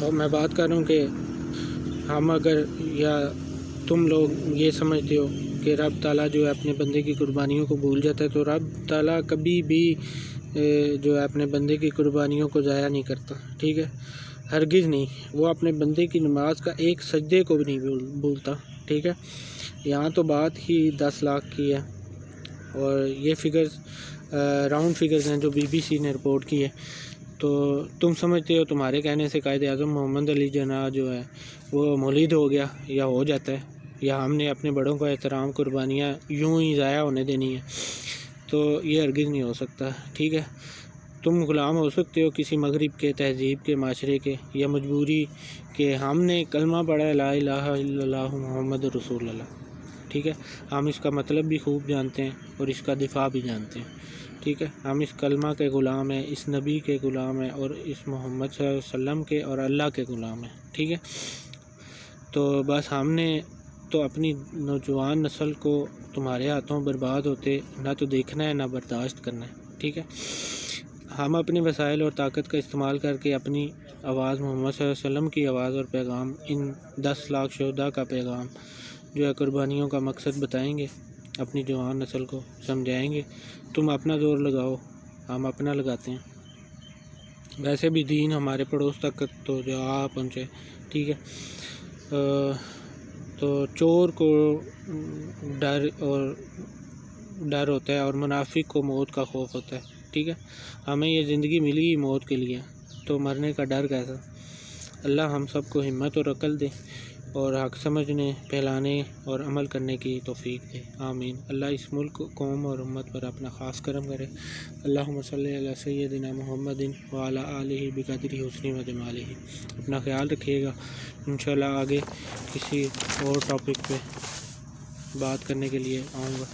اور میں بات کر رہا ہوں کہ ہم اگر یا تم لوگ یہ سمجھتے ہو کہ رب تعالیٰ جو ہے اپنے بندے کی قربانیوں کو بھول جاتا ہے، تو رب تعالیٰ کبھی بھی جو ہے اپنے بندے کی قربانیوں کو ضائع نہیں کرتا، ٹھیک ہے، ہرگز نہیں۔ وہ اپنے بندے کی نماز کا ایک سجدے کو بھی نہیں بھولتا، ٹھیک ہے۔ یہاں تو بات ہی 10 لاکھ کی ہے، اور یہ فگرز راؤنڈ فگرز ہیں جو BBC نے رپورٹ کی ہے۔ تو تم سمجھتے ہو تمہارے کہنے سے قائد اعظم محمد علی جناح جو ہے وہ مولد ہو گیا یا ہو جاتا ہے، یا ہم نے اپنے بڑوں کا احترام قربانیاں یوں ہی ضائع ہونے دینی ہے، تو یہ ہرگز نہیں ہو سکتا، ٹھیک ہے۔ تم غلام ہو سکتے ہو کسی مغرب کے تہذیب کے معاشرے کے، یا مجبوری کہ ہم نے کلمہ پڑھا ہے لا الہ الا اللہ محمد رسول اللہ، ٹھیک ہے، ہم اس کا مطلب بھی خوب جانتے ہیں اور اس کا دفاع بھی جانتے ہیں، ٹھیک ہے۔ ہم اس کلمہ کے غلام ہیں، اس نبی کے غلام ہیں، اور اس محمد صلی اللہ علیہ وسلم کے اور اللہ کے غلام ہیں، ٹھیک ہے۔ تو بس ہم نے تو اپنی نوجوان نسل کو تمہارے ہاتھوں برباد ہوتے نہ تو دیکھنا ہے نہ برداشت کرنا ہے، ٹھیک ہے۔ ہم اپنے وسائل اور طاقت کا استعمال کر کے اپنی آواز محمد صلی اللہ علیہ وسلم کی آواز اور پیغام، ان 10 لاکھ شہداء کا پیغام جو ہے قربانیوں کا مقصد بتائیں گے، اپنی جوان نسل کو سمجھائیں گے۔ تم اپنا زور لگاؤ، ہم اپنا لگاتے ہیں۔ ویسے بھی دین ہمارے پڑوس تک تو جا پہنچے، ٹھیک ہے۔ تو چور کو ڈر ہوتا ہے اور منافق کو موت کا خوف ہوتا ہے، ٹھیک ہے۔ ہمیں یہ زندگی ملی ہی موت کے لیے، تو مرنے کا ڈر کیسا؟ اللہ ہم سب کو ہمت اور عقل دے، اور حق سمجھنے، پھیلانے اور عمل کرنے کی توفیق دے، آمین۔ اللہ اس ملک، قوم اور امت پر اپنا خاص کرم کرے۔ اللہم صلی علی سیدنا محمد وعلی آلہ بقدر حسنہ و جمالہ۔ اپنا خیال رکھیے گا، انشاءاللہ آگے کسی اور ٹاپک پہ بات کرنے کے لیے آؤں گا،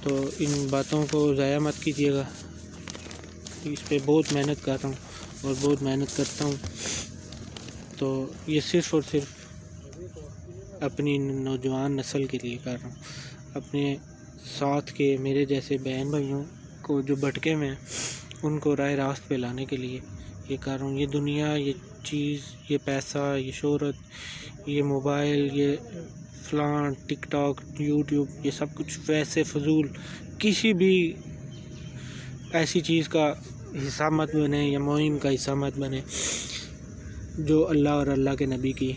تو ان باتوں کو ضائع مت کیجیے گا۔ اس پہ بہت محنت کر رہا ہوں اور بہت محنت کرتا ہوں، تو یہ صرف اور صرف اپنی نوجوان نسل کے لیے کر رہا ہوں، اپنے ساتھ کے میرے جیسے بہن بھائیوں کو جو بھٹکے ہوئے ہیں ان کو راہ راست پہ لانے کے لیے یہ کر رہا ہوں۔ یہ دنیا، یہ چیز، یہ پیسہ، یہ شہرت، یہ موبائل، یہ فلاں، ٹک ٹاک، یوٹیوب، یہ سب کچھ ویسے فضول کسی بھی ایسی چیز کا حصہ مت بنے یا مہم کا حصہ مت بنے جو اللہ اور اللہ کے نبی کی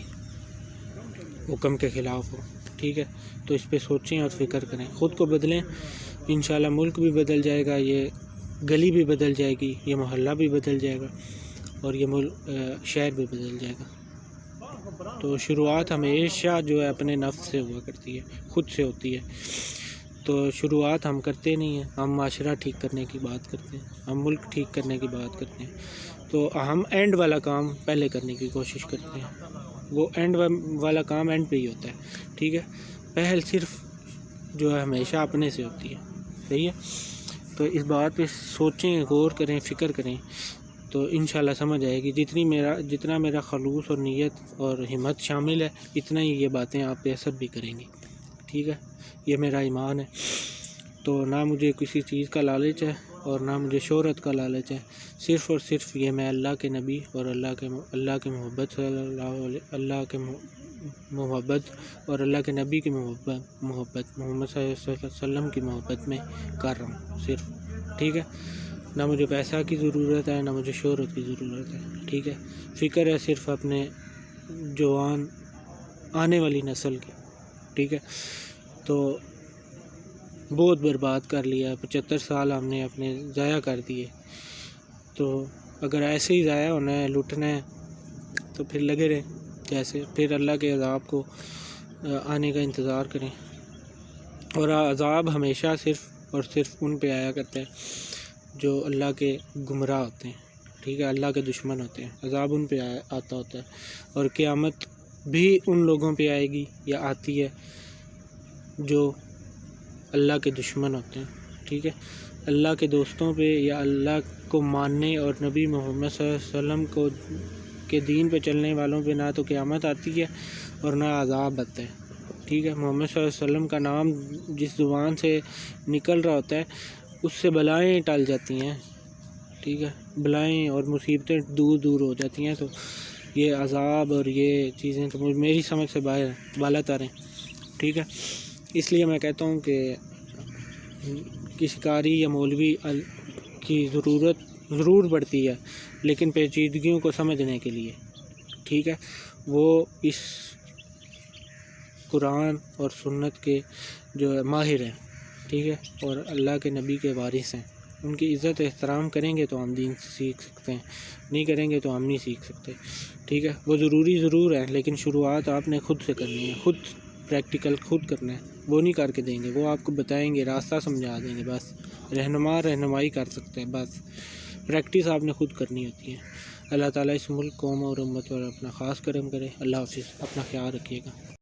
حکم کے خلاف ہو، ٹھیک ہے۔ تو اس پہ سوچیں اور فکر کریں، خود کو بدلیں، انشاءاللہ ملک بھی بدل جائے گا، یہ گلی بھی بدل جائے گی، یہ محلہ بھی بدل جائے گا، اور یہ شہر بھی بدل جائے گا۔ تو شروعات ہمیشہ جو ہے اپنے نفس سے ہوا کرتی ہے، خود سے ہوتی ہے۔ تو شروعات ہم کرتے نہیں ہیں، ہم معاشرہ ٹھیک کرنے کی بات کرتے ہیں، ہم ملک ٹھیک کرنے کی بات کرتے ہیں، تو ہم اینڈ والا کام پہلے کرنے کی کوشش کرتے ہیں۔ وہ اینڈ والا کام اینڈ پہ ہی ہوتا ہے، ٹھیک ہے۔ پہل صرف جو ہے ہمیشہ اپنے سے ہوتی ہے، صحیح ہے۔ تو اس بات پہ سوچیں، غور کریں، فکر کریں، تو انشاءاللہ سمجھ آئے گی۔ جتنا میرا خلوص اور نیت اور ہمت شامل ہے، اتنا ہی یہ باتیں آپ پہ اثر بھی کریں گی، ٹھیک ہے۔ یہ میرا ایمان ہے۔ تو نہ مجھے کسی چیز کا لالچ ہے اور نہ مجھے شہرت کا لالچ ہے، صرف اور صرف یہ میں اللہ کے نبی اور اللہ کے محبت اللہ کے محبت اور اللہ کے نبی کی محبت محمد صلی اللہ علیہ وسلم کی محبت میں کر رہا ہوں صرف، ٹھیک ہے۔ نہ مجھے پیسہ کی ضرورت ہے، نہ مجھے شہرت کی ضرورت ہے، ٹھیک ہے۔ فکر ہے صرف اپنے جوان آنے والی نسل کی، ٹھیک ہے۔ تو بہت برباد کر لیا، 75 سال ہم نے اپنے ضائع کر دیے، تو اگر ایسے ہی ضائع ہونا ہے، لٹنا ہے، تو پھر لگے رہیں جیسے، پھر اللہ کے عذاب کو آنے کا انتظار کریں، اور عذاب ہمیشہ صرف اور صرف ان پہ آیا کرتا ہے جو اللہ کے گمراہ ہوتے ہیں، ٹھیک ہے، اللہ کے دشمن ہوتے ہیں، عذاب ان پہ آتا ہوتا ہے، اور قیامت بھی ان لوگوں پہ آئے گی یا آتی ہے جو اللہ کے دشمن ہوتے ہیں، ٹھیک ہے۔ اللہ کے دوستوں پہ یا اللہ کو ماننے اور نبی محمد صلی اللہ علیہ وسلم کے دین پہ چلنے والوں پہ نہ تو قیامت آتی ہے اور نہ عذاب آتا ہے، ٹھیک ہے۔ محمد صلی اللہ علیہ وسلم کا نام جس زبان سے نکل رہا ہوتا ہے اس سے بلائیں ٹل جاتی ہیں، ٹھیک ہے، بلائیں اور مصیبتیں دور دور ہو جاتی ہیں۔ تو یہ عذاب اور یہ چیزیں تو میری سمجھ سے باہر ہیں، بالا تر ہیں، ٹھیک ہے۔ اس لیے میں کہتا ہوں کہ کسی قاری یا مولوی کی ضرورت ضرور پڑتی ہے، لیکن پیچیدگیوں کو سمجھنے کے لیے، ٹھیک ہے۔ وہ اس قرآن اور سنت کے جو ہے ماہر ہیں، ٹھیک ہے، اور اللہ کے نبی کے وارث ہیں۔ ان کی عزت احترام کریں گے تو ہم دین سیکھ سکتے ہیں، نہیں کریں گے تو ہم نہیں سیکھ سکتے، ٹھیک ہے۔ وہ ضروری ضرور ہے، لیکن شروعات آپ نے خود سے کرنی ہے، خود پریکٹیکل خود کرنا ہے۔ وہ نہیں کر کے دیں گے، وہ آپ کو بتائیں گے، راستہ سمجھا دیں گے، بس رہنمائی کر سکتے ہیں، بس پریکٹس آپ نے خود کرنی ہوتی ہے۔ اللہ تعالیٰ اس ملک، قوم اور امت پر اپنا خاص کرم کرے۔ اللہ حافظ، اپنا خیال رکھیے گا۔